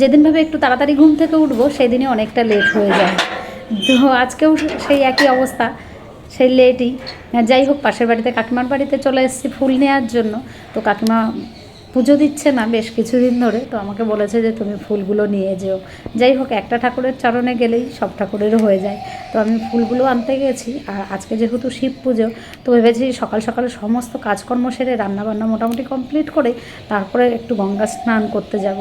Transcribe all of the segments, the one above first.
যেদিন ভাবে একটু তাড়াতাড়ি ঘুম থেকে উঠবো সেদিনই অনেকটা লেট হয়ে যায়। তো আজকেও সেই একই অবস্থা, সেই লেটই। যাই হোক, পাশের বাড়িতে কাকিমার বাড়িতে চলে এসেছি ফুল নেওয়ার জন্য। তো কাকিমা পুজো দিচ্ছে না বেশ কিছুদিন ধরে, তো আমাকে বলেছে যে তুমি ফুলগুলো নিয়ে যেও। যাই হোক, একটা ঠাকুরের চরণে গেলেই সব ঠাকুরেরও হয়ে যায়। তো আমি ফুলগুলো আনতে গেছি। আর আজকে যেহেতু শিব পুজো, তো ভেবেছি সকাল সকাল সমস্ত কাজকর্ম সেরে রান্নাবান্না মোটামুটি কমপ্লিট করে তারপরে একটু গঙ্গা স্নান করতে যাব।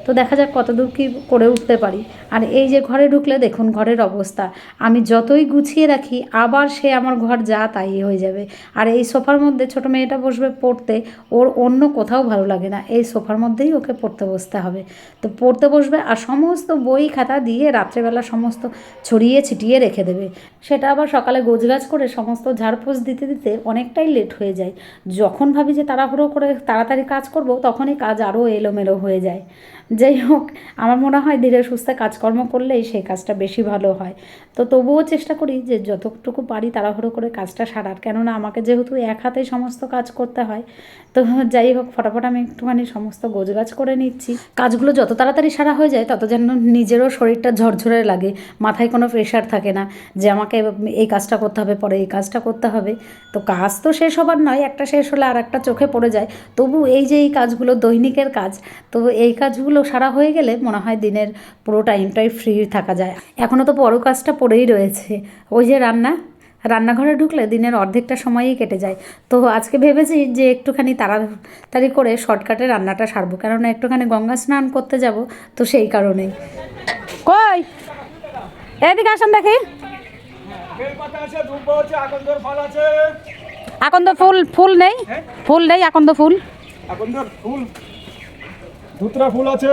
তো দেখা যাক কতদূর কী করে উঠতে পারি। আর এই যে ঘরে ঢুকলে দেখুন ঘরের অবস্থা, আমি যতই গুছিয়ে রাখি আবার সে আমার ঘর যা তাই হয়ে যাবে। আর এই সোফার মধ্যে ছোটো মেয়েটা বসবে পড়তে, ওর অন্য কোথাও ভালো লাগে না, এই সোফার মধ্যেই ওকে পড়তে বসতে হবে। তো পড়তে বসবে আর সমস্ত বই খাতা দিয়ে রাত্রেবেলা সমস্ত ছড়িয়ে ছিটিয়ে রেখে দেবে। সেটা আবার সকালে গোছগাছ করে সমস্ত ঝাড়পোছ দিতে দিতে অনেকটাই লেট হয়ে যায়। যখন ভাবি যে তাড়াহুড়ো করে তাড়াতাড়ি কাজ করব, তখনই কাজ আরও এলোমেলো হয়ে যায়। যাই হোক, আমার মনে হয় ধীরে সুস্থে কাজকর্ম করলেই সেই কাজটা বেশি ভালো হয়। তো তবুও চেষ্টা করি যে যতটুকু পারি তাড়াহুড়ো করে কাজটা সারার, কেননা আমাকে যেহেতু এক হাতেই সমস্ত কাজ করতে হয়। তো যাই হোক, ফটাফট আমি একটুখানি সমস্ত গোছগাছ করে নিচ্ছি। কাজগুলো যত তাড়াতাড়ি সারা হয়ে যায় তত যেন নিজেরও শরীরটা ঝরঝরে লাগে, মাথায় কোনো প্রেশার থাকে না যে আমাকে এই কাজটা করতে হবে, পরে এই কাজটা করতে হবে। তো কাজ তো শেষ হবার নয়, একটা শেষ হলে আর একটা চোখে পড়ে যায়। তবু এই যে এই কাজগুলো দৈনিকের কাজ, তো এই কাজগুলো সারা হয়ে গেলে মনে হয় দিনের পুরো টাইমটাই ফ্রি থাকা যায়। এখনও তো বড় কাজটা পড়েই রয়েছে, ওই যে রান্নাঘরে ঢুকলে দিনের অর্ধেকটা সময়ই কেটে যায়। তো আজকে ভেবেছি যে একটুখানি তাড়াতাড়ি করে শর্টকাটে রান্নাটা সারবো, কেননা একটুখানি গঙ্গা স্নান করতে যাব। তো সেই কারণেই। কই এদিকে আসেন দেখি। আকন্দ ফুল নেই, ফুল নেই, আকন্দ ফুল। ধুতরা ফুল আছে।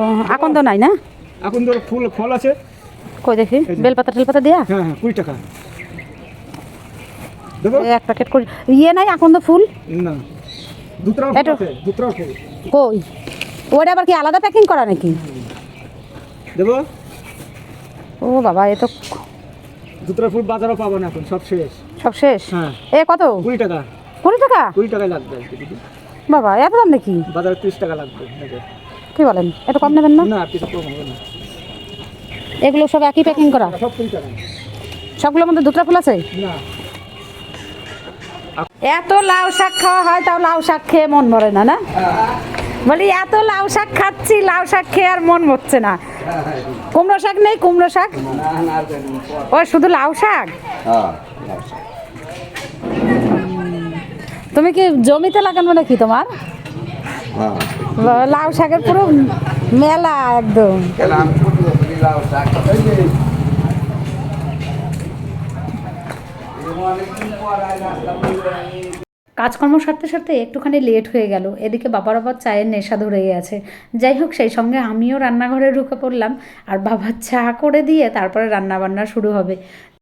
ও, আকন্দ নাই না? আকন্দর ফুল ফল আছে। কই দেখি, বেলপাতা টেলপাতা দিয়া। হ্যাঁ হ্যাঁ, 20 টাকা দেবো। এক প্যাকেট করে ইয়ে নাই আকন্দ ফুল? না, ধুতরা ফুল আছে, ধুতরা ফুল। কই ওটা আবার কি আলাদা প্যাকিং করা নাকি? দেবো। ও বাবা, এ তো ধুতরা ফুল বাজারও পাবো না এখন, সব শেষ। সব শেষ? হ্যাঁ। এ কত? 20 টাকা। 20 টাকা? 20 টাকায় লাগবে দিদি। বাবা, এত দাম নাকি? বাজারে 30 টাকা লাগবে। কি বলেন, একটু কম নেবেন না? না, কিছু কম হবে না। এগুলো সব একই প্যাকিং করা? সব 20 টাকা। সবগুলোর মধ্যে দুটো ফুল আছে? না। এত লাউ শাক খাওয়া হয়, তাও লাউ শাক খেয়ে মন ভরে না, না? বলি এত লাউ শাক খাচ্ছি, লাউ শাক খেয়ে আর মন ভরছে না। কুমড়ো শাক নেই? কুমড়ো শাক ও, শুধু লাউ শাক? তুমি কি জমিতে লাগানো নাকি তোমার? লাউ শাকের পুরো মেলা একদম। কাজকর্ম সারতে সারতে একটুখানি লেট হয়ে গেল, এদিকে বাবার আবার চায়ের নেশা ধরে গেছে। যাই হোক, সেই সঙ্গে আমিও রান্নাঘরে ঢুকে পড়লাম, আর বাবার চা করে দিয়ে তারপরে রান্নাবান্না শুরু হবে।